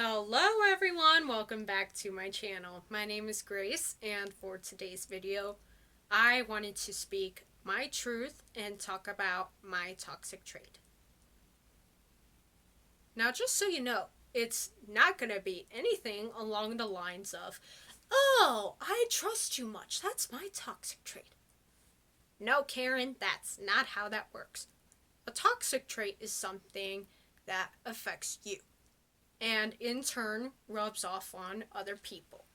Hello everyone, welcome back to my channel. My name is Grace, and for today's video, I wanted to speak my truth and talk about my toxic trait. Now, just so you know, it's not going to be anything along the lines of, "Oh, I trust you much, that's my toxic trait." No, Karen, that's not how that works. A toxic trait is something that affects you and in turn rubs off on other people.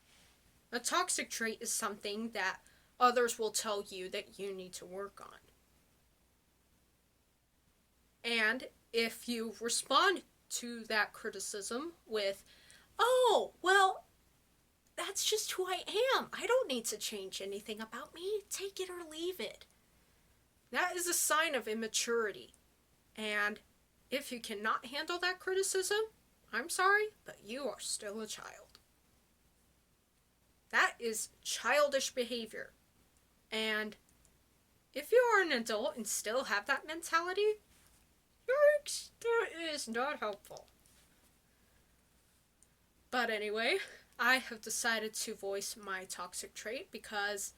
A toxic trait is something that others will tell you that you need to work on. And if you respond to that criticism with, "Oh, well, that's just who I am. I don't need to change anything about me. Take it or leave it." That is a sign of immaturity. And if you cannot handle that criticism, I'm sorry, but you are still a child. That is childish behavior. And if you are an adult and still have that mentality, that is not helpful. But anyway, I have decided to voice my toxic trait because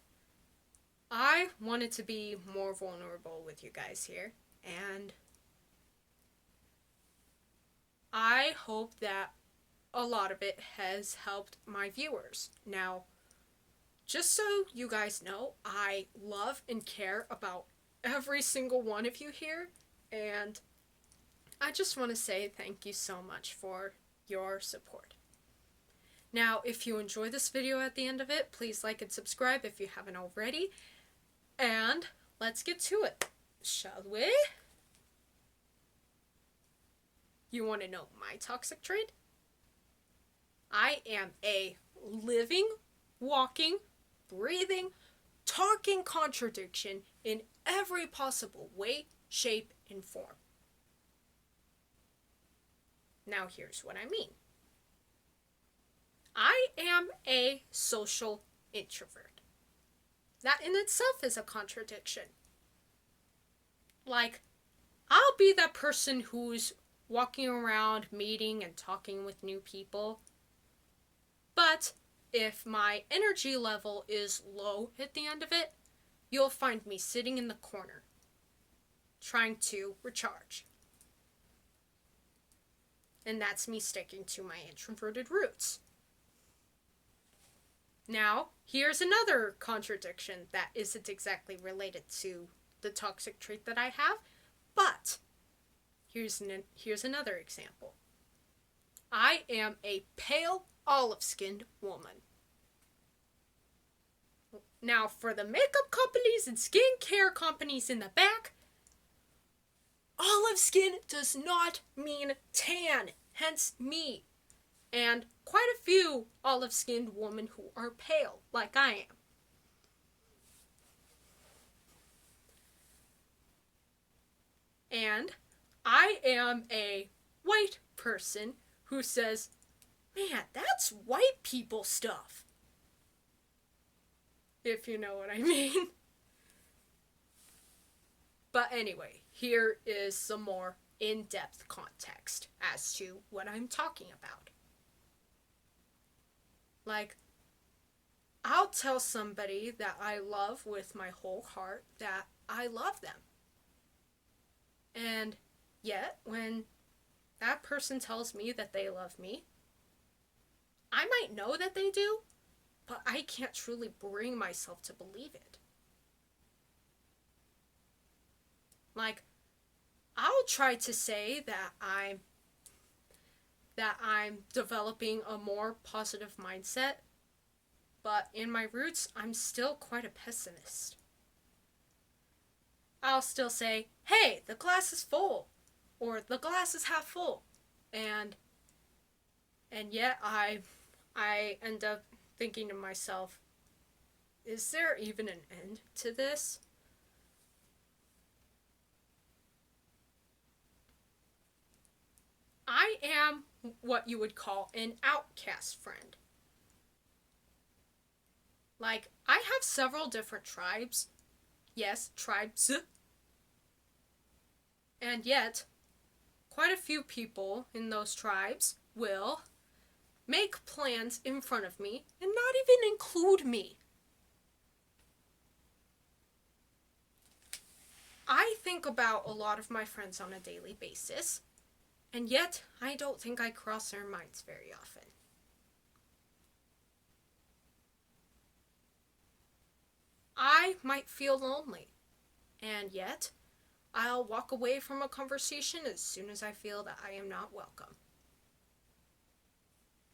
I wanted to be more vulnerable with you guys here. And I hope that a lot of it has helped my viewers. Now, just so you guys know, I love and care about every single one of you here, and I just want to say thank you so much for your support. Now, if you enjoy this video at the end of it, please like and subscribe if you haven't already, and let's get to it, shall we? You want to know my toxic trait? I am a living, walking, breathing, talking contradiction in every possible way, shape, and form. Now here's what I mean. I am a social introvert. That in itself is a contradiction. Like, I'll be that person who's walking around, meeting and talking with new people. But if my energy level is low at the end of it, you'll find me sitting in the corner, trying to recharge. And that's me sticking to my introverted roots. Now, here's another contradiction that isn't exactly related to the toxic trait that I have, but here's another example. I am a pale, olive-skinned woman. Now, for the makeup companies and skincare companies in the back, olive skin does not mean tan, hence me. And quite a few olive-skinned women who are pale, like I am. And I am a white person who says, "Man, that's white people stuff." If you know what I mean. But anyway, here is some more in-depth context as to what I'm talking about. Like, I'll tell somebody that I love with my whole heart that I love them. And yet, when that person tells me that they love me, I might know that they do, but I can't truly bring myself to believe it. Like, I'll try to say that I'm developing a more positive mindset, but in my roots, I'm still quite a pessimist. I'll still say, "Hey, the glass is full," or "the glass is half full," and yet I end up thinking to myself, is there even an end to this? I am what you would call an outcast friend. Like, I have several different tribes. Yes, tribes. And yet, quite a few people in those tribes will make plans in front of me and not even include me. I think about a lot of my friends on a daily basis, and yet I don't think I cross their minds very often. I might feel lonely, and yet I'll walk away from a conversation as soon as I feel that I am not welcome.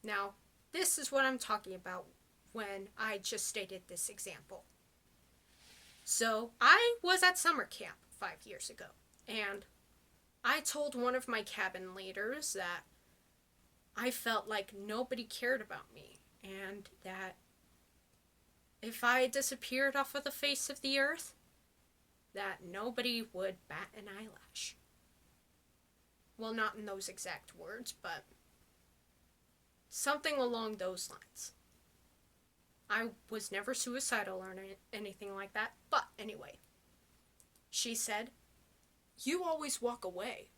Now, this is what I'm talking about when I just stated this example. So, I was at summer camp 5 years ago, and I told one of my cabin leaders that I felt like nobody cared about me, and that if I disappeared off of the face of the earth, that nobody would bat an eyelash. Well, not in those exact words, but something along those lines. I was never suicidal or anything like that, but anyway. She said, "You always walk away."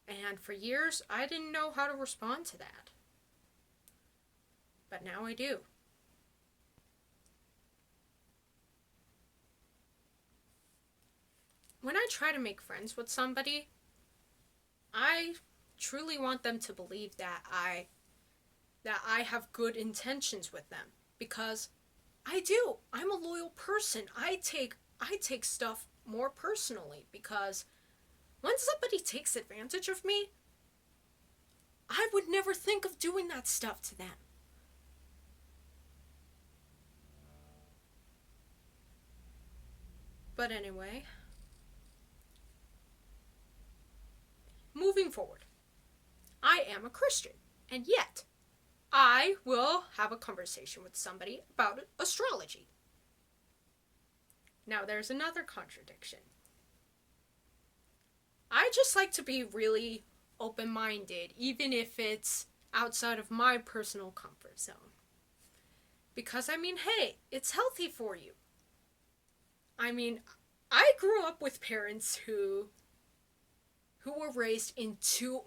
And for years, I didn't know how to respond to that. But now I do. When I try to make friends with somebody, I truly want them to believe that I have good intentions with them, because I do. I'm a loyal person. I take stuff more personally, because when somebody takes advantage of me, I would never think of doing that stuff to them. But anyway, moving forward. I am a Christian, and yet I will have a conversation with somebody about astrology. Now, there's another contradiction. I just like to be really open-minded, even if it's outside of my personal comfort zone. Because, hey, it's healthy for you. I grew up with parents who were raised in two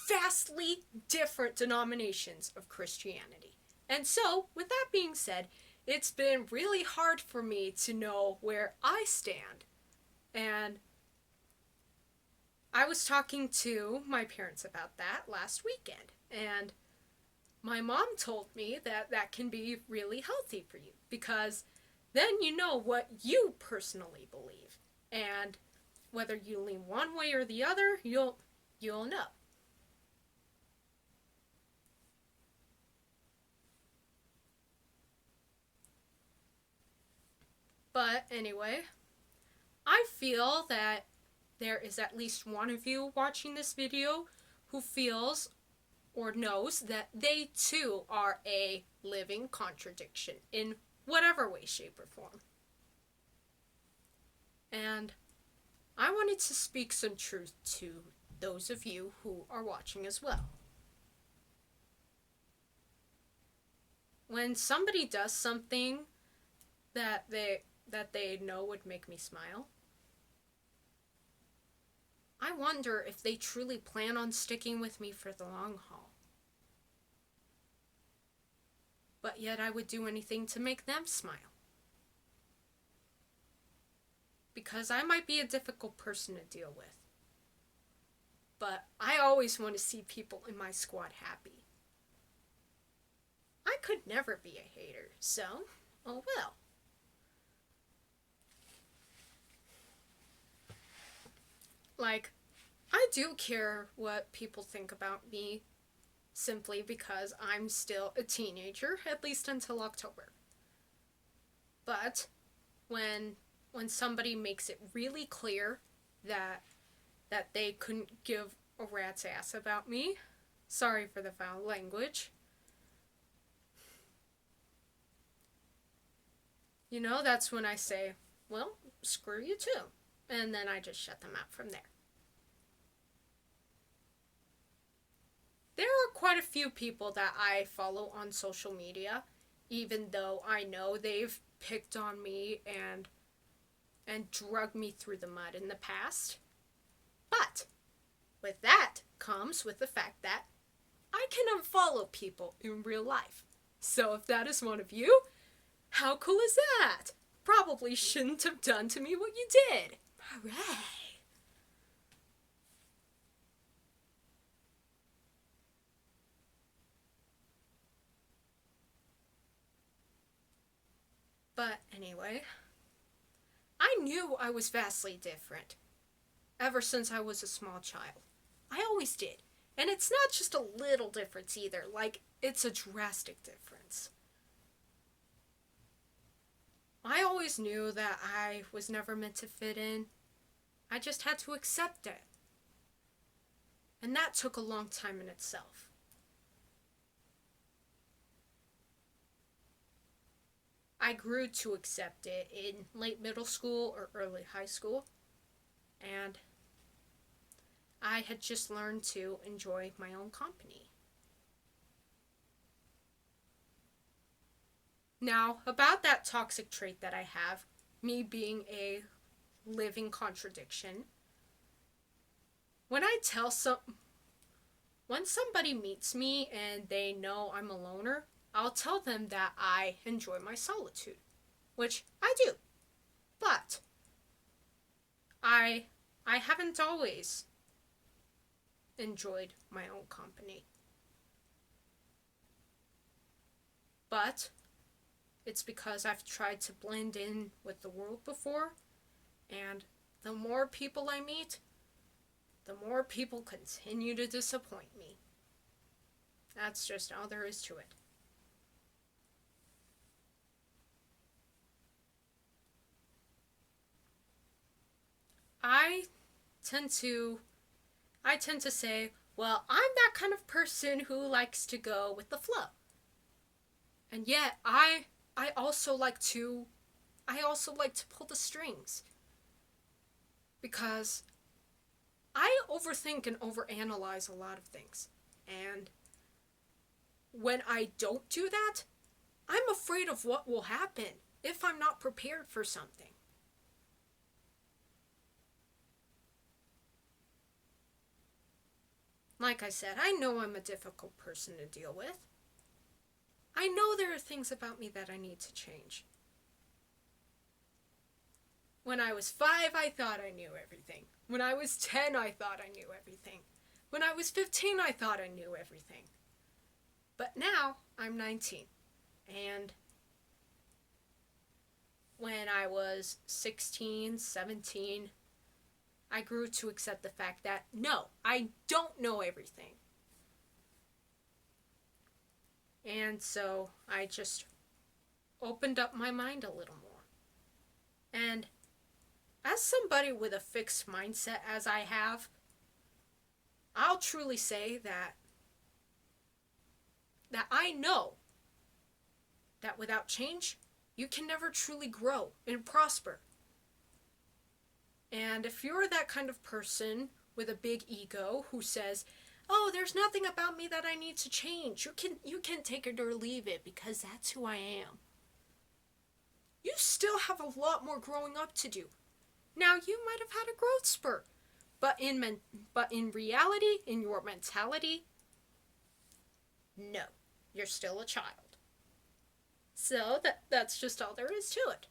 vastly different denominations of Christianity. And so, with that being said, it's been really hard for me to know where I stand. And I was talking to my parents about that last weekend, and my mom told me that that can be really healthy for you, because then you know what you personally believe, and whether you lean one way or the other, you'll know. But anyway, I feel that there is at least one of you watching this video who feels or knows that they too are a living contradiction in whatever way, shape, or form. And I wanted to speak some truth to those of you who are watching as well. When somebody does something that they know would make me smile, I wonder if they truly plan on sticking with me for the long haul. But yet I would do anything to make them smile. Because I might be a difficult person to deal with. But I always want to see people in my squad happy. I could never be a hater, so, oh well. I do care what people think about me, simply because I'm still a teenager, at least until October. But when somebody makes it really clear that they couldn't give a rat's ass about me, sorry for the foul language, that's when I say, well, screw you too. And then I just shut them out from there. There are quite a few people that I follow on social media, even though I know they've picked on me and drug me through the mud in the past. But with that comes with the fact that I can unfollow people in real life. So if that is one of you, how cool is that? Probably shouldn't have done to me what you did. Hooray! But anyway, I knew I was vastly different ever since I was a small child. I always did. And it's not just a little difference either, like, it's a drastic difference. I always knew that I was never meant to fit in. I just had to accept it. And that took a long time in itself. I grew to accept it in late middle school or early high school, and I had just learned to enjoy my own company. Now, about that toxic trait that I have, me being a living contradiction, when I tell when somebody meets me and they know I'm a loner, I'll tell them that I enjoy my solitude, which I do. But I haven't always enjoyed my own company. But it's because I've tried to blend in with the world before, and the more people I meet, the more people continue to disappoint me. That's just all there is to it. I tend to say, well, I'm that kind of person who likes to go with the flow. And yet I also like to pull the strings, because I overthink and overanalyze a lot of things. And when I don't do that, I'm afraid of what will happen if I'm not prepared for something. Like I said, I know I'm a difficult person to deal with. I know there are things about me that I need to change. When I was 5, I thought I knew everything. When I was 10, I thought I knew everything. When I was 15, I thought I knew everything. But now, I'm 19. And when I was 16, 17, I grew to accept the fact that, no, I don't know everything. And so I just opened up my mind a little more. And as somebody with a fixed mindset as I have, I'll truly say that I know that without change, you can never truly grow and prosper. And if you're that kind of person with a big ego who says, oh, there's nothing about me that I need to change, you can take it or leave it because that's who I am, you still have a lot more growing up to do. Now, you might have had a growth spurt, but in reality, in your mentality, no, you're still a child. So that's just all there is to it.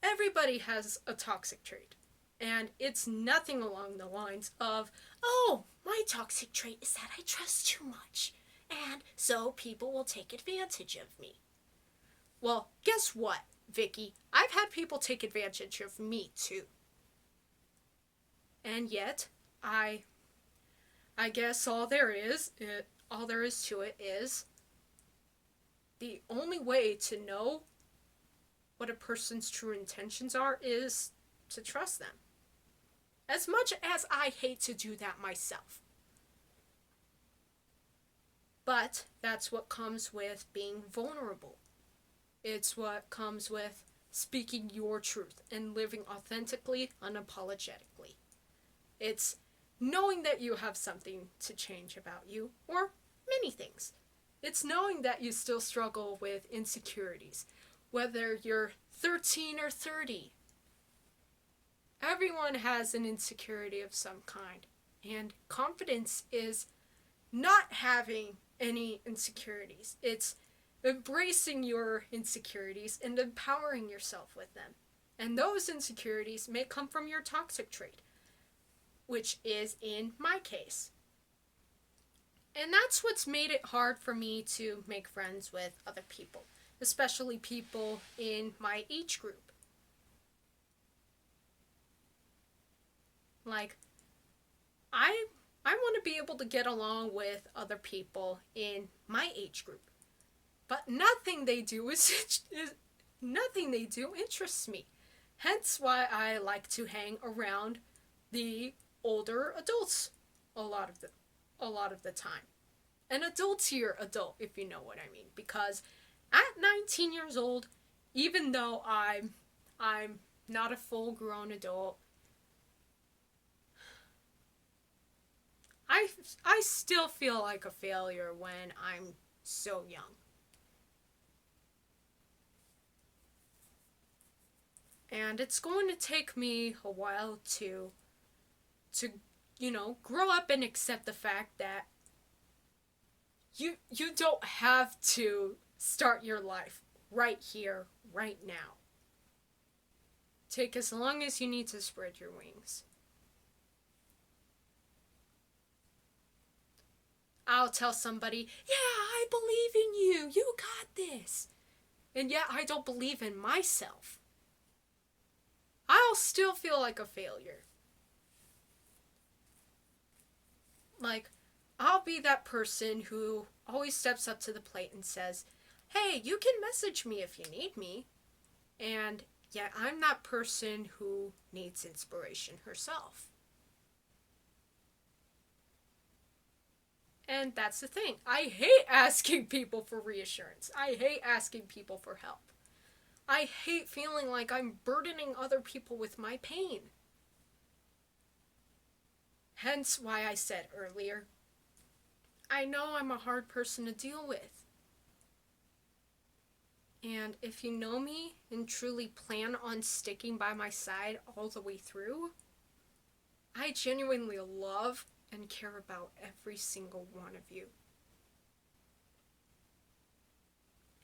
Everybody has a toxic trait, and it's nothing along the lines of, oh, my toxic trait is that I trust too much, and so people will take advantage of me. Well, guess what, Vicky? I've had people take advantage of me too. And yet, I guess all there is to it is the only way to know what a person's true intentions are is to trust them. As much as I hate to do that myself. But that's what comes with being vulnerable. It's what comes with speaking your truth and living authentically, unapologetically. It's knowing that you have something to change about you, or many things. It's knowing that you still struggle with insecurities, whether you're 13 or 30. Everyone has an insecurity of some kind. And confidence is not having any insecurities. It's embracing your insecurities and empowering yourself with them. And those insecurities may come from your toxic trait, which is in my case. And that's what's made it hard for me to make friends with other people, especially people in my age group. Like, I I want to be able to get along with other people in my age group. But nothing they do is nothing they do interests me. Hence why I like to hang around the older adults a lot of the a lot of the time. An adultier adult, if you know what I mean, because at 19 years old, even though I'm not a full-grown adult, I I still feel like a failure when I'm so young. And it's going to take me a while to grow up and accept the fact that you don't have to start your life right here, right now. Take as long as you need to spread your wings. I'll tell somebody, "Yeah, I believe in you. You got this." And yet I don't believe in myself. I'll still feel like a failure. Like, I'll be that person who always steps up to the plate and says, "Hey, you can message me if you need me." And yet I'm that person who needs inspiration herself. And that's the thing. I hate asking people for reassurance. I hate asking people for help. I hate feeling like I'm burdening other people with my pain. Hence why I said earlier, I know I'm a hard person to deal with. And if you know me and truly plan on sticking by my side all the way through, I genuinely love and care about every single one of you.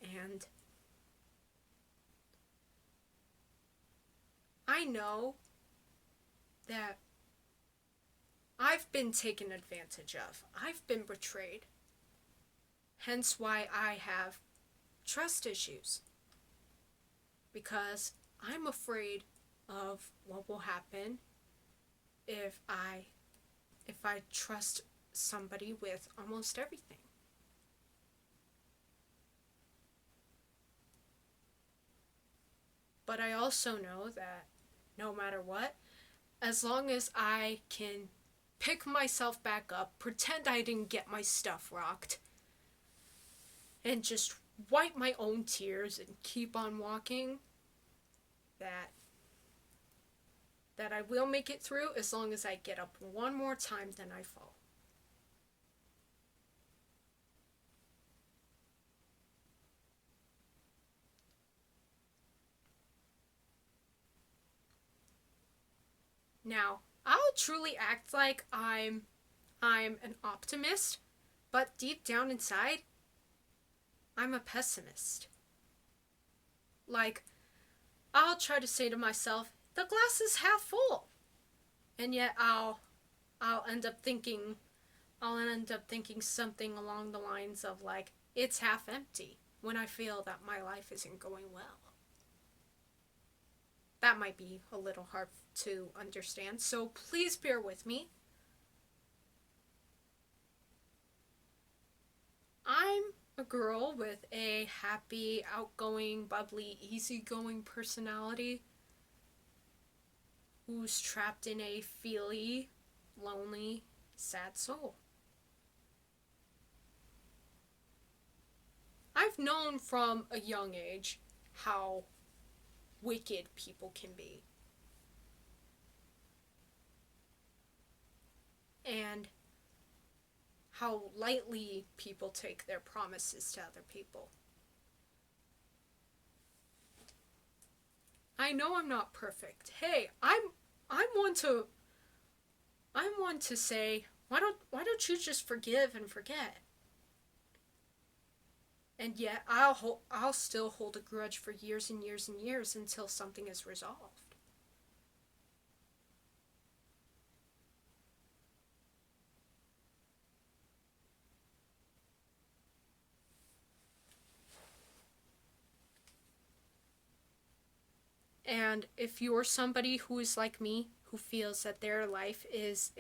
And I know that I've been taken advantage of. I've been betrayed. Hence why I have trust issues. Because I'm afraid of what will happen if I trust somebody with almost everything. But I also know that no matter what, as long as I can pick myself back up, pretend I didn't get my stuff rocked, and just wipe my own tears and keep on walking, that I will make it through as long as I get up one more time than I fall. Now, I'll truly act like I'm an optimist, but deep down inside, I'm a pessimist. Like, I'll try to say to myself, the glass is half full. And yet I'll end up thinking something along the lines of like it's half empty when I feel that my life isn't going well. That might be a little hard to understand, so please bear with me. I'm a girl with a happy, outgoing, bubbly, easygoing personality who's trapped in a feely, lonely, sad soul. I've known from a young age how wicked people can be. And how lightly people take their promises to other people. I know I'm not perfect. Hey, I'm one to I'm one to say, why don't you just forgive and forget? And yet I'll still hold a grudge for years and years and years until something is resolved. And if you're somebody who is like me, who feels that their life is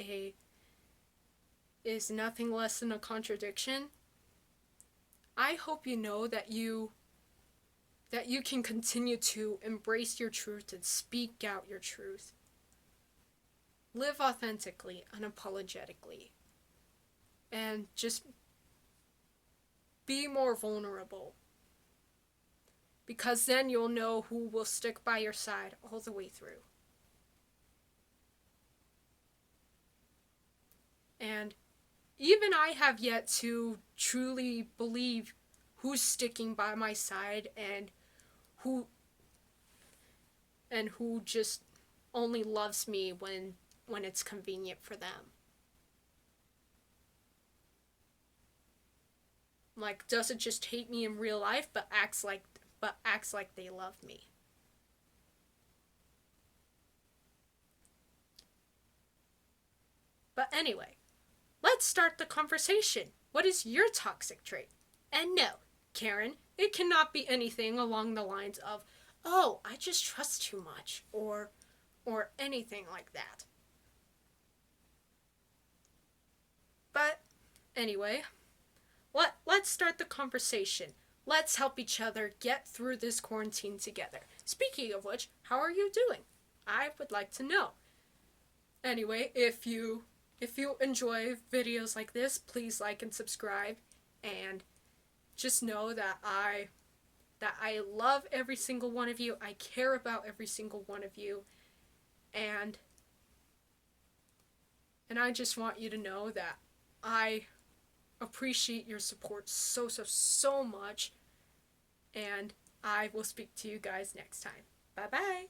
nothing less than a contradiction, I hope you know that you can continue to embrace your truth and speak out your truth. Live authentically, unapologetically, and just be more vulnerable. Because then you'll know who will stick by your side all the way through. And even I have yet to truly believe who's sticking by my side who and who just only loves me when it's convenient for them. Like, doesn't just hate me in real life but acts like they love me. But anyway, let's start the conversation. What is your toxic trait? And no, Karen, it cannot be anything along the lines of, "Oh, I just trust too much," or anything like that. But anyway, let's start the conversation. Let's help each other get through this quarantine together. Speaking of which, how are you doing? I would like to know. Anyway, if you enjoy videos like this, please like and subscribe, and just know that I love every single one of you. I care about every single one of you, and I just want you to know that I appreciate your support so much, and I will speak to you guys next time. Bye bye.